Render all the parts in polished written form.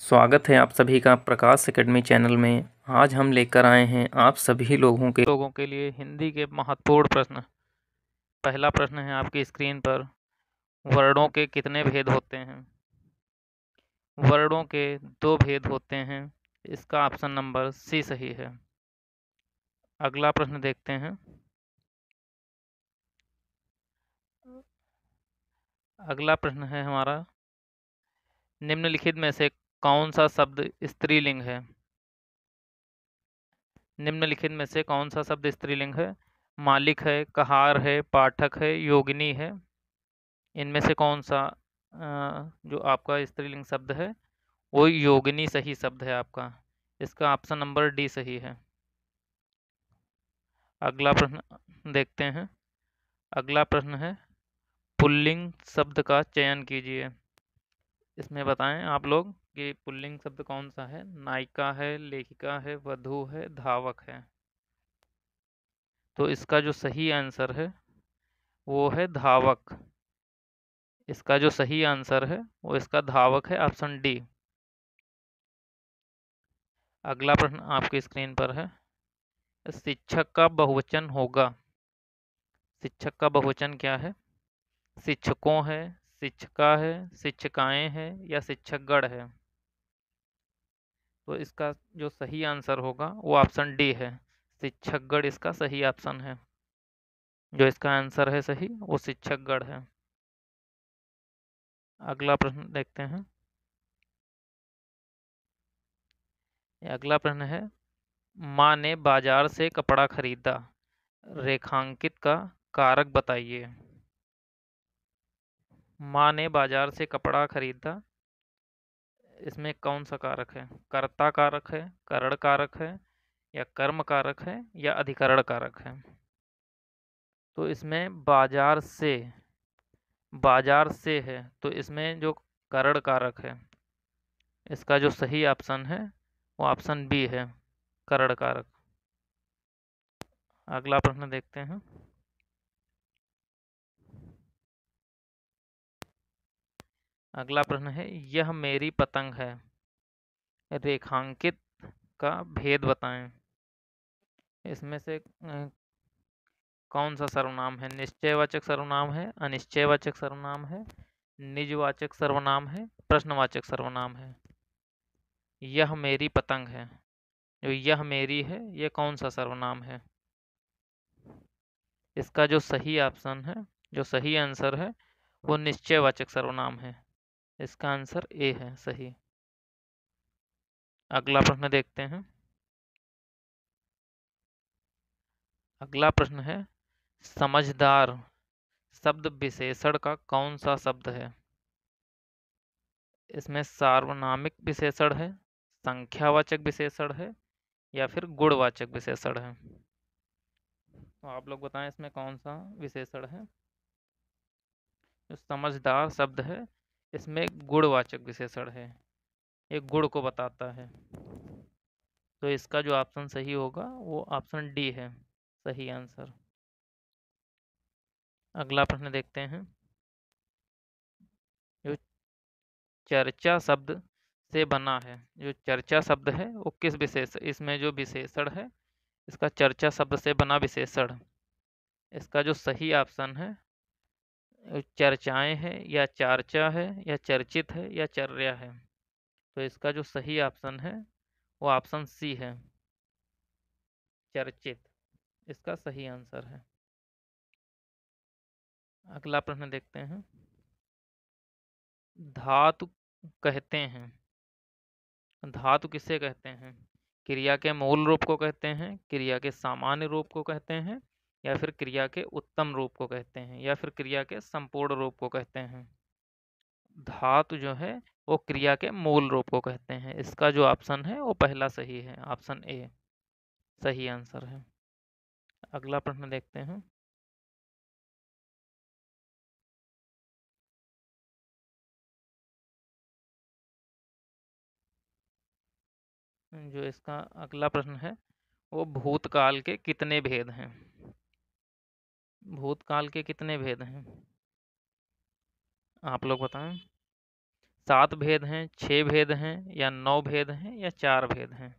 स्वागत है आप सभी का प्रकाश एकेडमी चैनल में। आज हम लेकर आए हैं आप सभी लोगों के लिए हिंदी के महत्वपूर्ण प्रश्न। पहला प्रश्न है आपकी स्क्रीन पर, वर्णों के कितने भेद होते हैं? वर्णों के 2 भेद होते हैं। इसका ऑप्शन नंबर सी सही है। अगला प्रश्न देखते हैं। अगला प्रश्न है हमारा, निम्नलिखित में से कौन सा शब्द स्त्रीलिंग है? निम्नलिखित में से कौन सा शब्द स्त्रीलिंग है? मालिक है, कहार है, पाठक है, योगिनी है। इनमें से कौन सा जो आपका स्त्रीलिंग शब्द है वो योगिनी सही शब्द है आपका। इसका ऑप्शन नंबर डी सही है। अगला प्रश्न देखते हैं। अगला प्रश्न है, पुल्लिंग शब्द का चयन कीजिए। इसमें बताएं आप लोग कि पुल्लिंग शब्द कौन सा है। नायिका है, लेखिका है, वधू है, धावक है। तो इसका जो सही आंसर है वो है धावक। इसका जो सही आंसर है वो इसका धावक है, ऑप्शन डी। अगला प्रश्न आपकी स्क्रीन पर है, शिक्षक का बहुवचन होगा। शिक्षक का बहुवचन क्या है? शिक्षकों है, शिक्षिका है, शिक्षिकाएं हैं या शिक्षकगण है। तो इसका जो सही आंसर होगा वो ऑप्शन डी है, शिक्षकगण इसका सही ऑप्शन है। जो इसका आंसर है सही वो शिक्षकगण है। अगला प्रश्न देखते हैं। अगला प्रश्न है, माँ ने बाजार से कपड़ा खरीदा, रेखांकित का कारक बताइए। माँ ने बाजार से कपड़ा खरीदा, इसमें कौन सा कारक है? कर्ता कारक है, करण कारक है या कर्म कारक है या अधिकरण कारक है। तो इसमें बाजार से है तो इसमें जो करण कारक है इसका जो सही ऑप्शन है वो ऑप्शन बी है, करण कारक। अगला प्रश्न देखते हैं। अगला प्रश्न है, यह मेरी पतंग है, रेखांकित का भेद बताएं। इसमें से कौन सा सर्वनाम है? निश्चयवाचक सर्वनाम है, अनिश्चयवाचक सर्वनाम है, निजवाचक सर्वनाम है, प्रश्नवाचक सर्वनाम है। यह मेरी पतंग है, जो यह मेरी है ये कौन सा सर्वनाम है? इसका जो सही ऑप्शन है, जो सही आंसर है वो निश्चयवाचक सर्वनाम है। इसका आंसर ए है सही। अगला प्रश्न देखते हैं। अगला प्रश्न है, समझदार शब्द विशेषण का कौन सा शब्द है? इसमें सार्वनामिक विशेषण है, संख्यावाचक विशेषण है या फिर गुणवाचक विशेषण है। तो आप लोग बताएं इसमें कौन सा विशेषण है। जो समझदार शब्द है इसमें गुणवाचक विशेषण है, एक गुण को बताता है। तो इसका जो ऑप्शन सही होगा वो ऑप्शन डी है, सही आंसर। अगला प्रश्न देखते हैं। जो चर्चा शब्द से बना है, जो चर्चा शब्द है वो किस विशेष, इसमें जो विशेषण है इसका चर्चा शब्द से बना विशेषण। इसका जो सही ऑप्शन है चर्चाएं है या चर्चा है या चर्चित है या चर्या है। तो इसका जो सही ऑप्शन है वो ऑप्शन सी है, चर्चित। इसका सही आंसर है। अगला प्रश्न देखते हैं। धातु कहते हैं, धातु किसे कहते हैं? क्रिया के मूल रूप को कहते हैं, क्रिया के सामान्य रूप को कहते हैं या फिर क्रिया के उत्तम रूप को कहते हैं या फिर क्रिया के संपूर्ण रूप को कहते हैं। धातु जो है वो क्रिया के मूल रूप को कहते हैं। इसका जो ऑप्शन है वो पहला सही है, ऑप्शन ए सही आंसर है। अगला प्रश्न देखते हैं। जो इसका अगला प्रश्न है वो भूतकाल के कितने भेद हैं? भूतकाल के कितने भेद हैं आप लोग बताएं। 7 भेद हैं, 6 भेद हैं, या 9 भेद हैं, या 4 भेद हैं?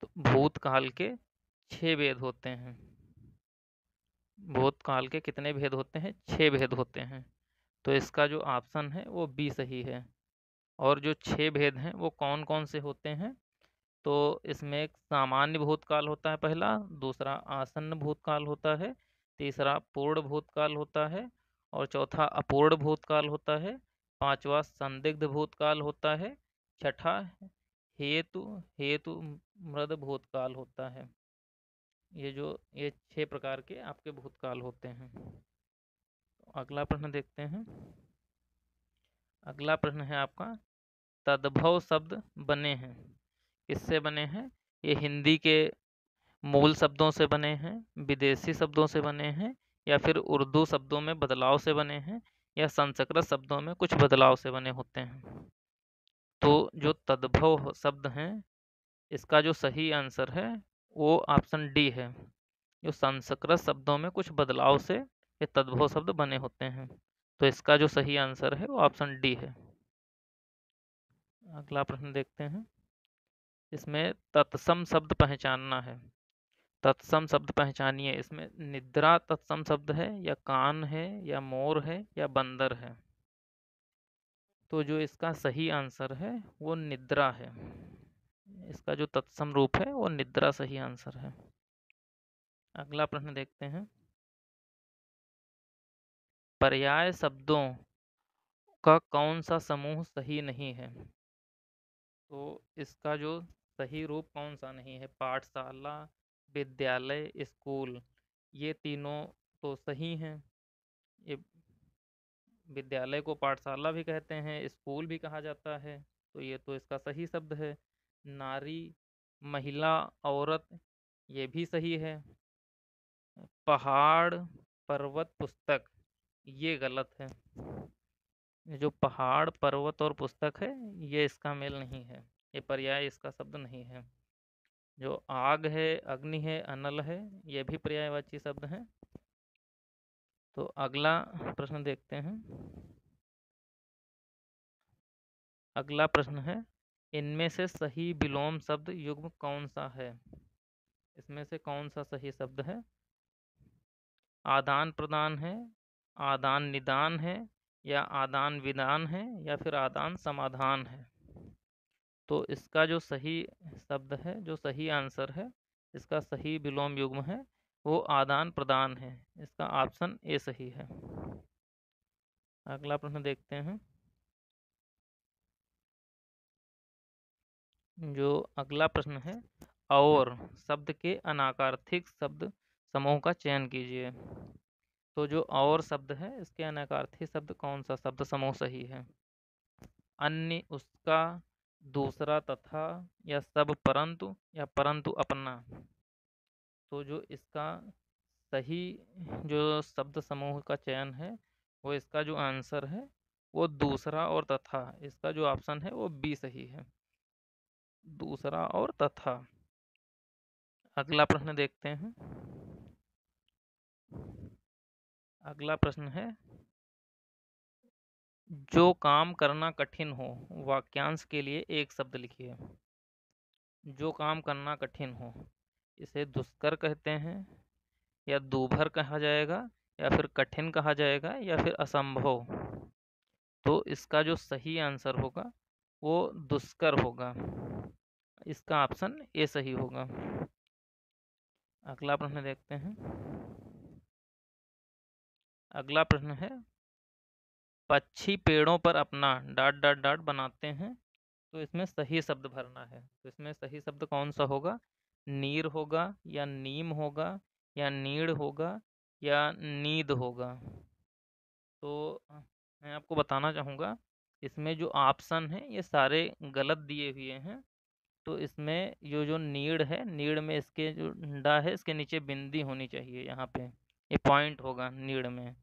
तो भूतकाल के 6 भेद होते हैं। भूतकाल के कितने भेद होते हैं? 6 भेद होते हैं। तो इसका जो ऑप्शन है वो बी सही है। और जो 6 भेद हैं वो कौन कौन से होते हैं? तो इसमें एक सामान्य भूतकाल होता है पहला, दूसरा आसन्न भूतकाल होता है, तीसरा पूर्ण भूतकाल होता है, और चौथा अपूर्ण भूतकाल होता है, पांचवा संदिग्ध भूतकाल होता है, छठा हेतु हेतु मृद भूतकाल होता है। ये 6 प्रकार के आपके भूतकाल होते हैं। तो अगला प्रश्न देखते हैं। अगला प्रश्न है आपका, तद्भव शब्द बने हैं, किससे बने हैं? ये हिंदी के मूल शब्दों से बने हैं, विदेशी शब्दों से बने हैं, या फिर उर्दू शब्दों में बदलाव से बने हैं, या संस्कृत शब्दों में कुछ बदलाव से बने होते हैं? तो जो तद्भव शब्द हैं, इसका जो सही आंसर है वो ऑप्शन डी है। जो संस्कृत शब्दों में कुछ बदलाव से ये तद्भव शब्द बने होते हैं। तो इसका जो सही आंसर है वो ऑप्शन डी है। अगला प्रश्न देखते हैं। इसमें तत्सम शब्द पहचानना है। तत्सम शब्द पहचानिए। इसमें निद्रा तत्सम शब्द है, या कान है, या मोर है, या बंदर है? तो जो इसका सही आंसर है वो निद्रा है। इसका जो तत्सम रूप है वो निद्रा सही आंसर है। अगला प्रश्न देखते हैं। पर्याय शब्दों का कौन सा समूह सही नहीं है? तो इसका जो सही रूप कौन सा नहीं है? पाठशाला, विद्यालय, स्कूल, ये तीनों तो सही हैं। ये विद्यालय को पाठशाला भी कहते हैं, स्कूल भी कहा जाता है, तो ये तो इसका सही शब्द है। नारी, महिला, औरत, ये भी सही है। पहाड़, पर्वत, पुस्तक, ये गलत है। ये जो पहाड़, पर्वत और पुस्तक है, ये इसका मेल नहीं है, ये पर्याय इसका शब्द नहीं है। जो आग है, अग्नि है, अनल है, ये भी पर्यायवाची शब्द हैं। तो अगला प्रश्न देखते हैं। अगला प्रश्न है, इनमें से सही विलोम शब्द युग्म कौन सा है? इसमें से कौन सा सही शब्द है? आदान प्रदान है, आदान निदान है, या आदान विदान है, या फिर आदान समाधान है? तो इसका जो सही शब्द है, जो सही आंसर है, इसका सही विलोम युग्म है वो आदान प्रदान है। इसका ऑप्शन ए सही है। अगला प्रश्न देखते हैं। जो अगला प्रश्न है, और शब्द के अनाकार्थिक शब्द समूह का चयन कीजिए। तो जो और शब्द है, इसके अनाकार्थिक शब्द कौन सा शब्द समूह सही है? अन्य, उसका, दूसरा, तथा, या सब परंतु, या परंतु अपना? तो जो इसका सही जो शब्द समूह का चयन है, वो इसका जो आंसर है वो दूसरा और तथा, इसका जो ऑप्शन है वो बी सही है। दूसरा और तथा। अगला प्रश्न देखते हैं। अगला प्रश्न है, जो काम करना कठिन हो, वाक्यांश के लिए एक शब्द लिखिए। जो काम करना कठिन हो, इसे दुष्कर कहते हैं, या दूभर कहा जाएगा, या फिर कठिन कहा जाएगा, या फिर असंभव? तो इसका जो सही आंसर होगा वो दुष्कर होगा। इसका ऑप्शन ए सही होगा। अगला प्रश्न देखते हैं। अगला प्रश्न है, पक्षी पेड़ों पर अपना डॉट डॉट डॉट बनाते हैं, तो इसमें सही शब्द भरना है। तो इसमें सही शब्द कौन सा होगा? नीर होगा, या नीम होगा, या नीड़ होगा, या नींद होगा? तो मैं आपको बताना चाहूँगा, इसमें जो ऑप्शन है ये सारे गलत दिए हुए हैं। तो इसमें जो नीड़ है, नीड़ में इसके जो डा है, इसके नीचे बिंदी होनी चाहिए, यहाँ पे ये पॉइंट होगा नीड़ में।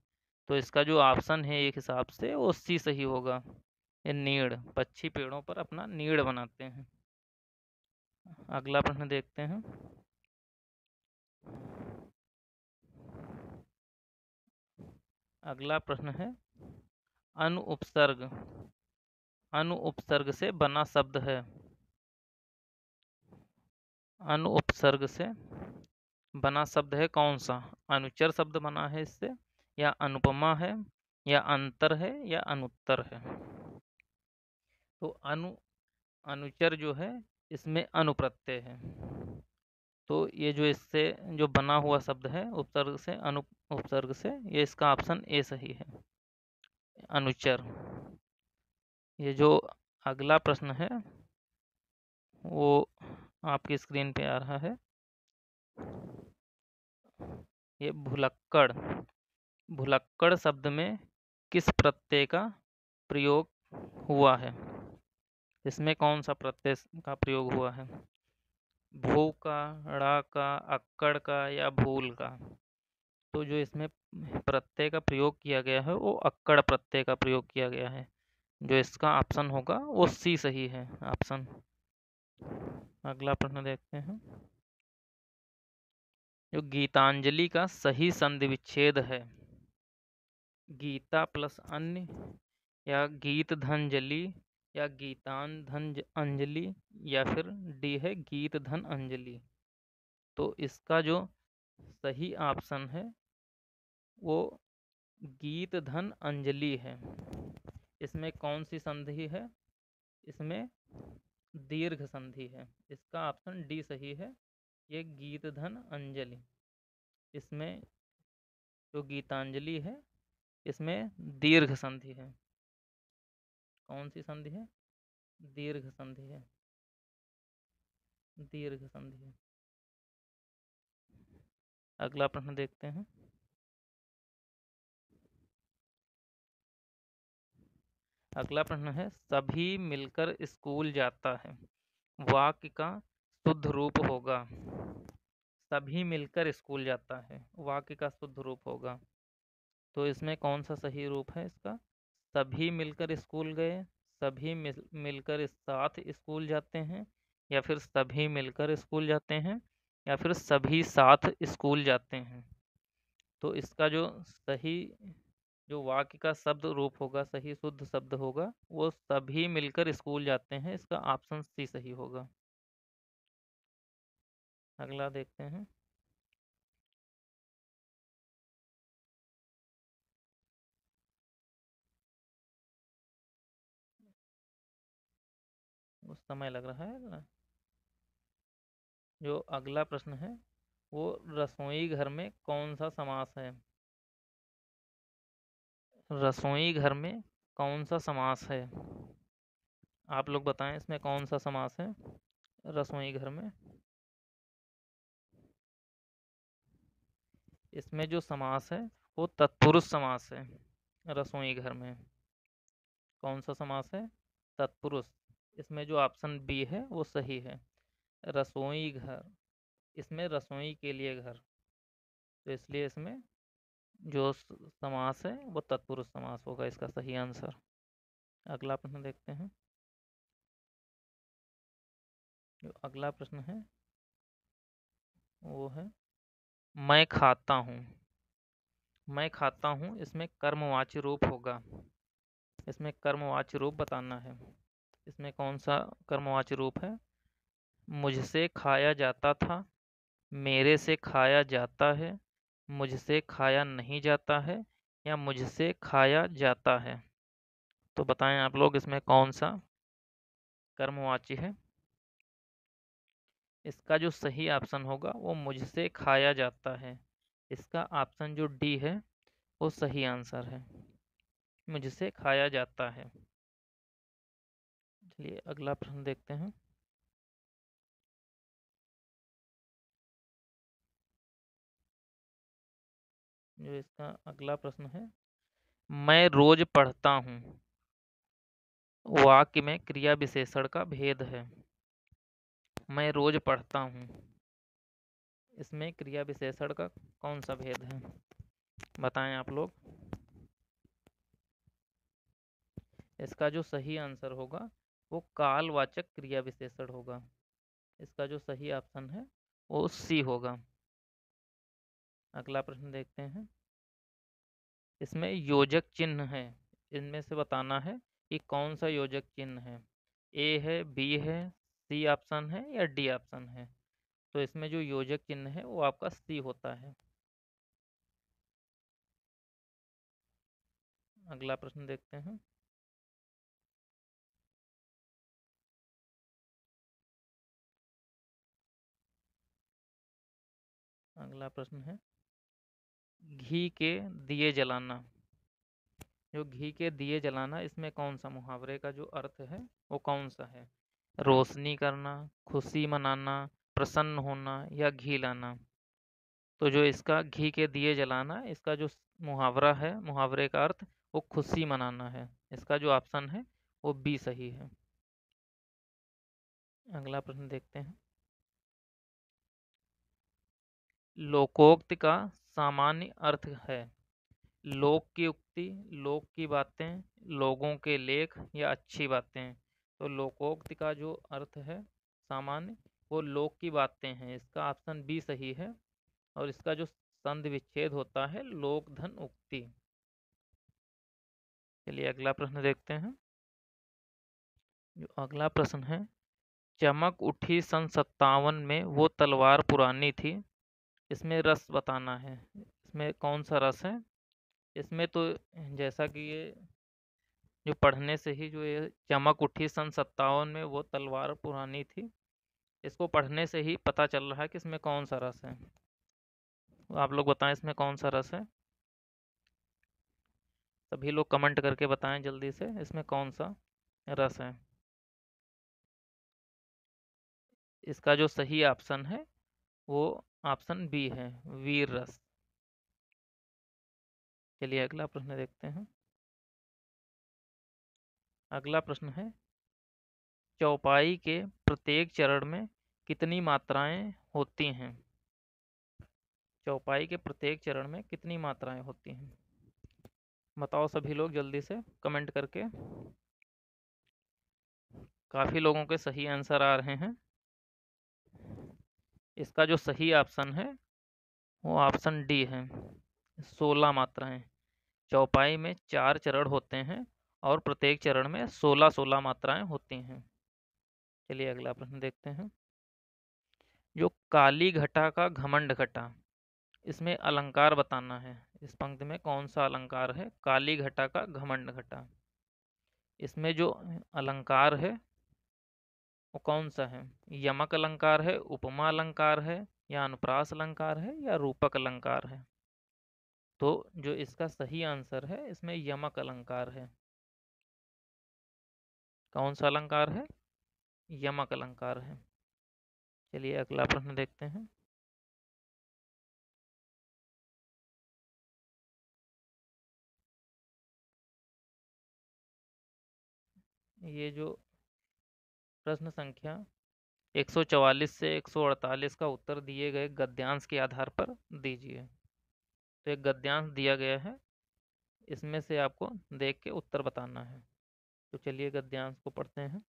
तो इसका जो ऑप्शन है एक हिसाब से वो सी सही होगा। ये नीड़, पक्षी पेड़ों पर अपना नीड़ बनाते हैं। अगला प्रश्न देखते हैं। अगला प्रश्न है, अनु उपसर्ग, अनु उपसर्ग से बना शब्द है। अनु उपसर्ग से बना शब्द है कौन सा? अनुचर शब्द बना है इससे, या अनुपमा है, या अंतर है, या अनुत्तर है। तो अनुचर जो है इसमें अनुप्रत्यय है। तो ये जो इससे जो बना हुआ शब्द है उपसर्ग से, अनु उपसर्ग से, ये इसका ऑप्शन ए सही है, अनुचर। ये जो अगला प्रश्न है वो आपकी स्क्रीन पे आ रहा है। ये भुलक्कड़, भुलक्कड़ शब्द में किस प्रत्यय का प्रयोग हुआ है? इसमें कौन सा प्रत्यय का प्रयोग हुआ है? भू का, ड़ा का, अक्कड़ का, या भूल का? तो जो इसमें प्रत्यय का प्रयोग किया गया है वो अक्कड़ प्रत्यय का प्रयोग किया गया है। जो इसका ऑप्शन होगा वो सी सही है, ऑप्शन। अगला प्रश्न देखते हैं। जो गीतांजलि का सही संधि विच्छेद है, गीता प्लस अन्य, या गीत धनजलि, या गीतान धन अंजलि, या फिर डी है गीत धन अंजलि। तो इसका जो सही ऑप्शन है वो गीत धन अंजलि है। इसमें कौन सी संधि है? इसमें दीर्घ संधि है। इसका ऑप्शन डी सही है, ये गीत धन अंजलि। इसमें जो गीतांजलि है इसमें दीर्घ संधि है। कौन सी संधि है? दीर्घ संधि है, दीर्घ संधि है। अगला प्रश्न देखते हैं। अगला प्रश्न है, सभी मिलकर स्कूल जाता है, वाक्य का शुद्ध रूप होगा। सभी मिलकर स्कूल जाता है, वाक्य का शुद्ध रूप होगा। तो इसमें कौन सा सही रूप है इसका? सभी मिलकर स्कूल गए, सभी मिलकर साथ स्कूल जाते हैं, या फिर सभी मिलकर स्कूल जाते हैं, या फिर सभी साथ स्कूल जाते हैं। तो इसका जो सही जो वाक्य का शब्द रूप होगा, सही शुद्ध शब्द होगा, वो सभी मिलकर स्कूल जाते हैं। इसका ऑप्शन सी सही होगा। अगला देखते हैं। उस समय लग रहा है ना। जो अगला प्रश्न है वो रसोई घर में कौन सा समास है? रसोई घर में कौन सा समास है? आप लोग बताएं इसमें कौन सा समास है रसोई घर में? इसमें जो समास है वो तत्पुरुष समास है। रसोई घर में कौन सा समास है? तत्पुरुष। इसमें जो ऑप्शन बी है वो सही है, रसोई घर। इसमें रसोई के लिए घर, तो इसलिए इसमें जो समास है वो तत्पुरुष समास होगा, इसका सही आंसर। अगला प्रश्न देखते हैं। जो अगला प्रश्न है वो है, मैं खाता हूँ। मैं खाता हूँ इसमें कर्मवाची रूप होगा। इसमें कर्मवाची रूप बताना है। इसमें कौन सा कर्मवाची रूप है? मुझसे खाया जाता था, मेरे से खाया जाता है, मुझसे खाया नहीं जाता है, या मुझसे खाया जाता है। तो बताएं आप लोग इसमें कौन सा कर्मवाची है? इसका जो सही ऑप्शन होगा वो मुझसे खाया जाता है। इसका ऑप्शन जो डी है वो सही आंसर है, मुझसे खाया जाता है। चलिए अगला प्रश्न देखते हैं। जो इसका अगला प्रश्न है, मैं रोज पढ़ता हूँ, वाक्य में क्रिया विशेषण का भेद है। मैं रोज पढ़ता हूँ, इसमें क्रिया विशेषण का कौन सा भेद है? बताएं आप लोग। इसका जो सही आंसर होगा वो कालवाचक क्रिया विशेषण होगा। इसका जो सही ऑप्शन है वो सी होगा। अगला प्रश्न देखते हैं। इसमें योजक चिन्ह है, इनमें से बताना है कि कौन सा योजक चिन्ह है, ए है, बी है, सी ऑप्शन है या डी ऑप्शन है। तो इसमें जो योजक चिन्ह है वो आपका सी होता है। अगला प्रश्न देखते हैं। अगला प्रश्न है घी के दिए जलाना। जो घी के दिए जलाना, इसमें कौन सा मुहावरे का जो अर्थ है वो कौन सा है? रोशनी करना, खुशी मनाना, प्रसन्न होना या घी लाना। तो जो इसका घी के दिए जलाना, इसका जो मुहावरा है, मुहावरे का अर्थ वो खुशी मनाना है। इसका जो ऑप्शन है वो बी सही है। अगला प्रश्न देखते हैं। लोकोक्ति का सामान्य अर्थ है लोक की उक्ति, लोक की बातें, लोगों के लेख या अच्छी बातें। तो लोकोक्ति का जो अर्थ है सामान्य, वो लोक की बातें हैं। इसका ऑप्शन बी सही है। और इसका जो संधि विच्छेद होता है लोक धन उक्ति। चलिए अगला प्रश्न देखते हैं। जो अगला प्रश्न है, चमक उठी सन 57 में वो तलवार पुरानी थी। इसमें रस बताना है। इसमें कौन सा रस है? इसमें तो जैसा कि ये जो पढ़ने से ही जो ये चमक उठी सन 57 में वो तलवार पुरानी थी, इसको पढ़ने से ही पता चल रहा है कि इसमें कौन सा रस है। तो आप लोग बताएं इसमें कौन सा रस है। सभी लोग कमेंट करके बताएं जल्दी से, इसमें कौन सा रस है। इसका जो सही ऑप्शन है वो ऑप्शन बी है, वीर रस। चलिए अगला प्रश्न देखते हैं। अगला प्रश्न है, चौपाई के प्रत्येक चरण में कितनी मात्राएं होती हैं? चौपाई के प्रत्येक चरण में कितनी मात्राएं होती हैं? बताओ सभी लोग जल्दी से कमेंट करके। काफी लोगों के सही आंसर आ रहे हैं। इसका जो सही ऑप्शन है वो ऑप्शन डी है, 16 मात्राएं। चौपाई में 4 चरण होते हैं और प्रत्येक चरण में 16-16 मात्राएं होती हैं। चलिए अगला प्रश्न देखते हैं। जो काली घटा का घमंड घटा, इसमें अलंकार बताना है। इस पंक्ति में कौन सा अलंकार है? काली घटा का घमंड घटा। इसमें जो अलंकार है वो कौन सा है? यमक अलंकार है, उपमा अलंकार है या अनुप्रास अलंकार है या रूपक अलंकार है? तो जो इसका सही आंसर है इसमें यमक अलंकार है। कौन सा अलंकार है? यमक अलंकार है। चलिए अगला प्रश्न देखते हैं। ये जो प्रश्न संख्या 144 से 148 का उत्तर दिए गए गद्यांश के आधार पर दीजिए। तो एक गद्यांश दिया गया है, इसमें से आपको देख के उत्तर बताना है। तो चलिए गद्यांश को पढ़ते हैं।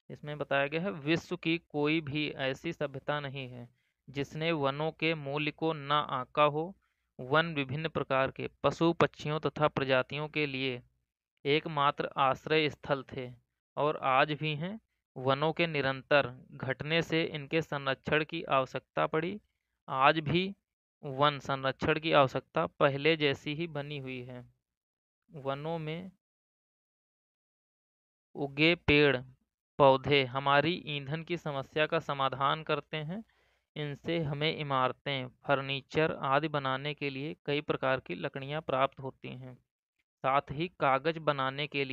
इसमें बताया गया है, विश्व की कोई भी ऐसी सभ्यता नहीं है जिसने वनों के मूल्य को न आंका हो। वन विभिन्न प्रकार के पशु पक्षियों तथा प्रजातियों के लिए एकमात्र आश्रय स्थल थे और आज भी हैं। वनों के निरंतर घटने से इनके संरक्षण की आवश्यकता पड़ी। आज भी वन संरक्षण की आवश्यकता पहले जैसी ही बनी हुई है। वनों में उगे पेड़ पौधे हमारी ईंधन की समस्या का समाधान करते हैं। इनसे हमें इमारतें, फर्नीचर आदि बनाने के लिए कई प्रकार की लकड़ियां प्राप्त होती हैं। साथ ही कागज बनाने के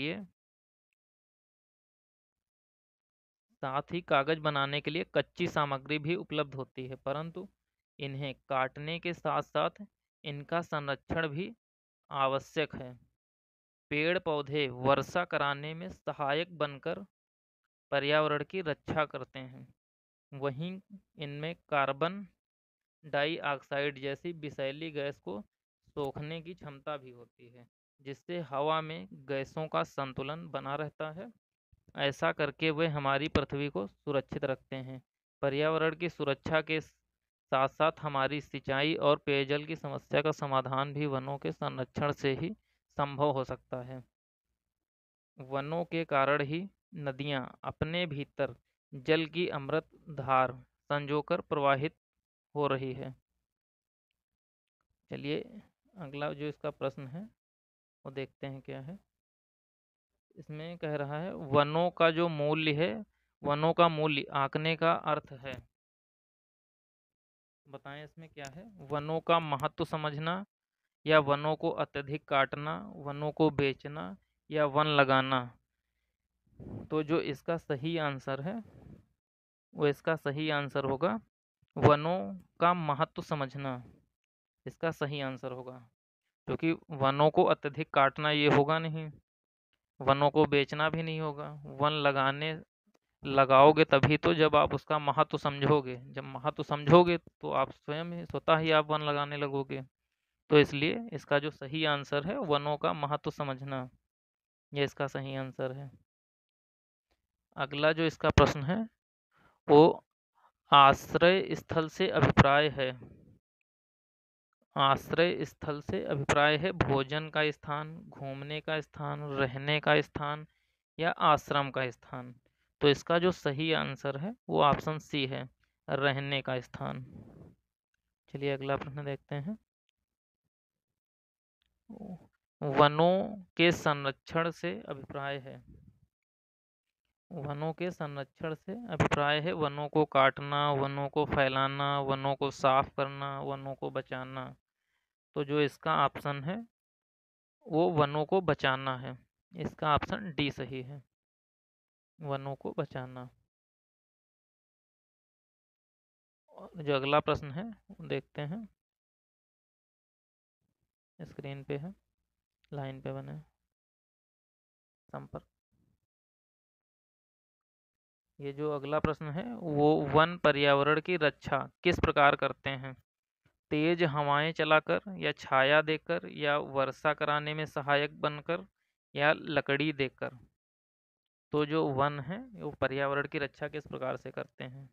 लिए कच्ची सामग्री भी उपलब्ध होती है, परंतु इन्हें काटने के साथ साथ इनका संरक्षण भी आवश्यक है। पेड़ पौधे वर्षा कराने में सहायक बनकर पर्यावरण की रक्षा करते हैं। वहीं इनमें कार्बन डाइऑक्साइड जैसी विषैली गैस को सोखने की क्षमता भी होती है, जिससे हवा में गैसों का संतुलन बना रहता है। ऐसा करके वे हमारी पृथ्वी को सुरक्षित रखते हैं। पर्यावरण की सुरक्षा के साथ साथ हमारी सिंचाई और पेयजल की समस्या का समाधान भी वनों के संरक्षण से ही संभव हो सकता है। वनों के कारण ही नदियां अपने भीतर जल की अमृत धार संजोकर प्रवाहित हो रही है। चलिए अगला जो इसका प्रश्न है वो देखते हैं क्या है। इसमें कह रहा है वनों का जो मूल्य है, वनों का मूल्य आंकने का अर्थ है। बताएं इसमें क्या है। वनों का महत्व समझना, या वनों को अत्यधिक काटना, वनों को बेचना, या वन लगाना। तो जो इसका सही आंसर है वो इसका सही आंसर होगा वनों का महत्व समझना। इसका सही आंसर होगा, क्योंकि वनों को अत्यधिक काटना ये होगा नहीं, वनों को बेचना भी नहीं होगा। वन लगाओगे तभी तो, जब आप उसका महत्व समझोगे। जब महत्व समझोगे तो आप स्वयं ही स्वतः ही आप वन लगाने लगोगे। तो इसलिए इसका जो सही आंसर है वनों का महत्व समझना, यह इसका सही आंसर है। अगला जो इसका प्रश्न है वो आश्रय स्थल से अभिप्राय है। आश्रय स्थल से अभिप्राय है भोजन का स्थान, घूमने का स्थान, रहने का स्थान, या आश्रम का स्थान। तो इसका जो सही आंसर है वो ऑप्शन सी है, रहने का स्थान। चलिए अगला प्रश्न देखते हैं। वनों के संरक्षण से अभिप्राय है। वनों के संरक्षण से अभिप्राय है वनों को काटना, वनों को फैलाना, वनों को साफ करना, वनों को बचाना। तो जो इसका ऑप्शन है वो वनों को बचाना है। इसका ऑप्शन डी सही है, वनों को बचाना। और जो अगला प्रश्न है वो देखते हैं। स्क्रीन पे है, लाइन पे बने संपर्क। ये जो अगला प्रश्न है वो वन पर्यावरण की रक्षा किस प्रकार करते हैं। तेज हवाएं चलाकर, या छाया देकर, या वर्षा कराने में सहायक बनकर, या लकड़ी देकर। तो जो वन है वो पर्यावरण की रक्षा किस प्रकार से करते हैं,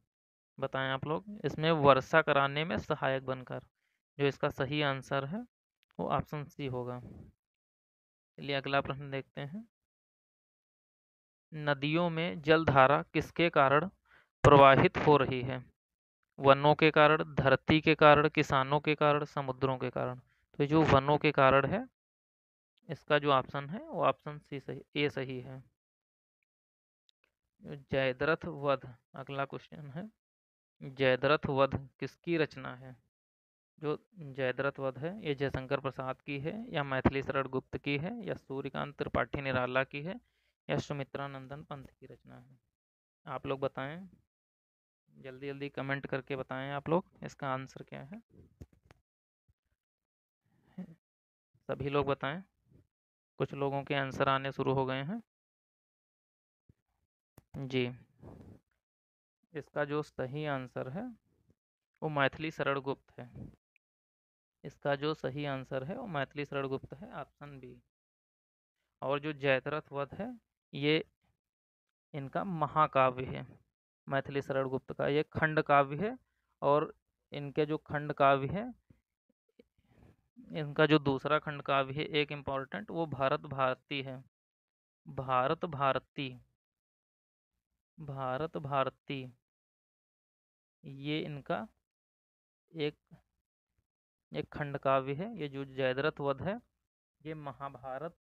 बताएं आप लोग। इसमें वर्षा कराने में सहायक बनकर। जो इसका सही आंसर है वो ऑप्शन सी होगा। चलिए अगला प्रश्न देखते हैं। नदियों में जलधारा किसके कारण प्रवाहित हो रही है। वनों के कारण, धरती के कारण, किसानों के कारण, समुद्रों के कारण। तो जो वनों के कारण है इसका जो ऑप्शन है वो ऑप्शन सी सही, ए सही है। जयद्रथ वध, अगला क्वेश्चन है। जयद्रथ वध किसकी रचना है। जो जयद्रथ वध है ये जयशंकर प्रसाद की है, या मैथिली शरण गुप्त की है, या सूर्यकांत त्रिपाठी निराला की है, या सुमित्रा नंदन पंत की रचना है। आप लोग बताएं, जल्दी जल्दी कमेंट करके बताएं आप लोग इसका आंसर क्या है। सभी लोग बताएं, कुछ लोगों के आंसर आने शुरू हो गए हैं जी। इसका जो सही आंसर है वो मैथिली शरण गुप्त है। इसका जो सही आंसर है वो मैथिली शरण गुप्त है, ऑप्शन बी। और जो जयद्रथ वध है ये इनका महाकाव्य है। मैथिली शरण गुप्त का ये खंड काव्य है। और इनके जो खंड काव्य है, इनका जो दूसरा खंड काव्य है एक इम्पॉर्टेंट, वो भारत भारती है। भारत भारती, भारत भारती, ये इनका एक एक खंड काव्य है। ये जो जयद्रथ वध है ये महाभारत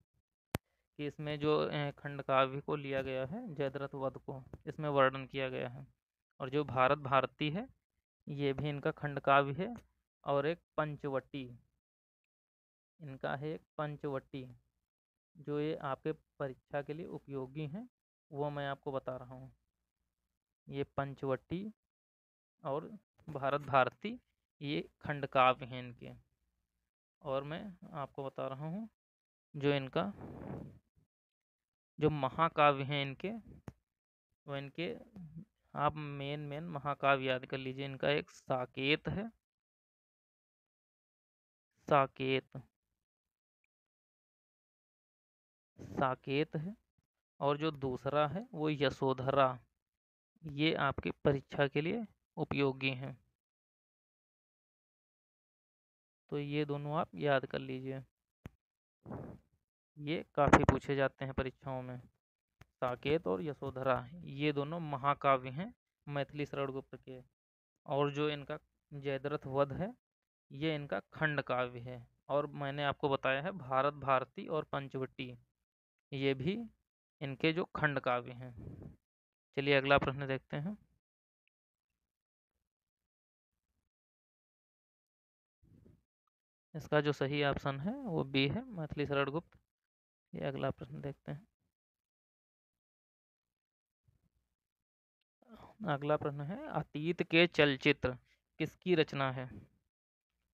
कि इसमें जो खंड काव्य को लिया गया है, जयद्रथ वध को इसमें वर्णन किया गया है। और जो भारत भारती है ये भी इनका खंड काव्य है। और एक पंचवटी, इनका है एक पंचवटी, जो ये आपके परीक्षा के लिए उपयोगी हैं, वो मैं आपको बता रहा हूँ। ये पंचवटी और भारत भारती ये खंड काव्य हैं इनके। और मैं आपको बता रहा हूँ जो इनका जो महाकाव्य हैं इनके, वो इनके आप मेन महाकाव्य याद कर लीजिए। इनका एक साकेत है, साकेत, साकेत है। और जो दूसरा है वो यशोधरा। ये आपकी परीक्षा के लिए उपयोगी हैं। तो ये दोनों आप याद कर लीजिए, ये काफ़ी पूछे जाते हैं परीक्षाओं में। साकेत और यशोधरा ये दोनों महाकाव्य हैं मैथिली शरण गुप्त के। और जो इनका जयद्रथ वध है ये इनका खंड काव्य है। और मैंने आपको बताया है भारत भारती और पंचवटी ये भी इनके जो खंड काव्य हैं। चलिए अगला प्रश्न देखते हैं। इसका जो सही ऑप्शन है वो बी है, मैथिली शरण गुप्त। ये अगला प्रश्न देखते हैं। अगला प्रश्न है अतीत के चलचित्र किसकी रचना है?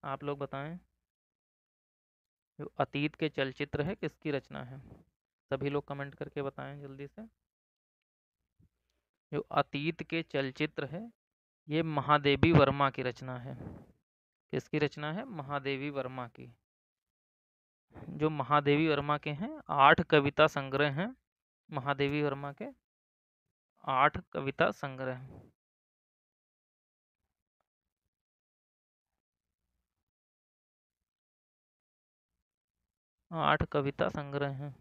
आप लोग बताएं, जो अतीत के चलचित्र है किसकी रचना है? सभी लोग कमेंट करके बताएं जल्दी से। जो अतीत के चलचित्र है ये महादेवी वर्मा की रचना है। किसकी रचना है? महादेवी वर्मा की। जो महादेवी वर्मा के हैं 8 कविता संग्रह हैं। महादेवी वर्मा के 8 कविता संग्रह। 8 कविता संग्रह हैं।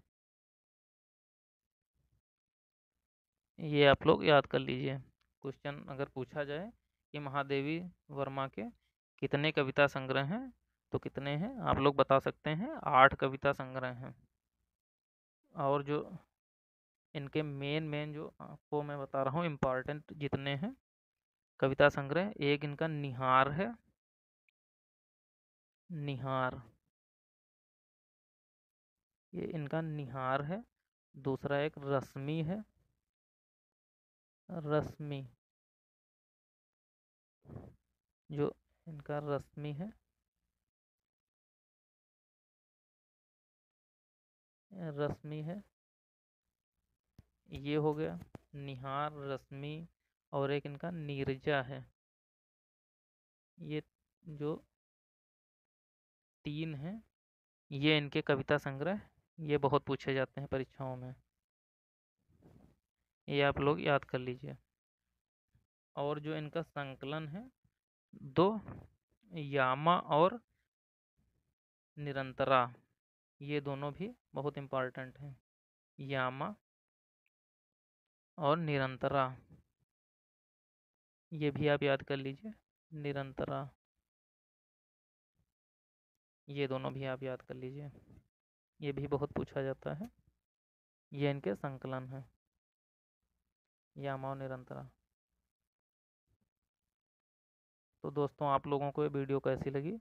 ये आप लोग याद कर लीजिए। क्वेश्चन अगर पूछा जाए कि महादेवी वर्मा के कितने कविता संग्रह हैं तो कितने हैं आप लोग बता सकते हैं? 8 कविता संग्रह हैं। और जो इनके मेन जो आपको मैं बता रहा हूँ इम्पॉर्टेंट जितने हैं कविता संग्रह, एक इनका निहार है। निहार, ये इनका निहार है। दूसरा एक रश्मि है। रश्मि, जो इनका रश्मि है। रश्मि है, ये हो गया निहार, रश्मि। और एक इनका नीरजा है। ये जो 3 हैं ये इनके कविता संग्रह, ये बहुत पूछे जाते हैं परीक्षाओं में। ये आप लोग याद कर लीजिए। और जो इनका संकलन है 2, यामा और निरंतरा, ये दोनों भी बहुत इम्पॉर्टेंट हैं। यामा और निरंतरा ये भी आप याद कर लीजिए। निरंतरा ये दोनों भी आप याद कर लीजिए, ये भी बहुत पूछा जाता है। ये इनके संकलन है, यामा और निरंतरा। तो दोस्तों आप लोगों को ये वीडियो कैसी लगी?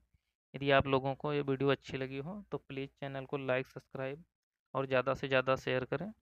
यदि आप लोगों को ये वीडियो अच्छी लगी हो तो प्लीज़ चैनल को लाइक, सब्सक्राइब और ज़्यादा से ज़्यादा शेयर करें।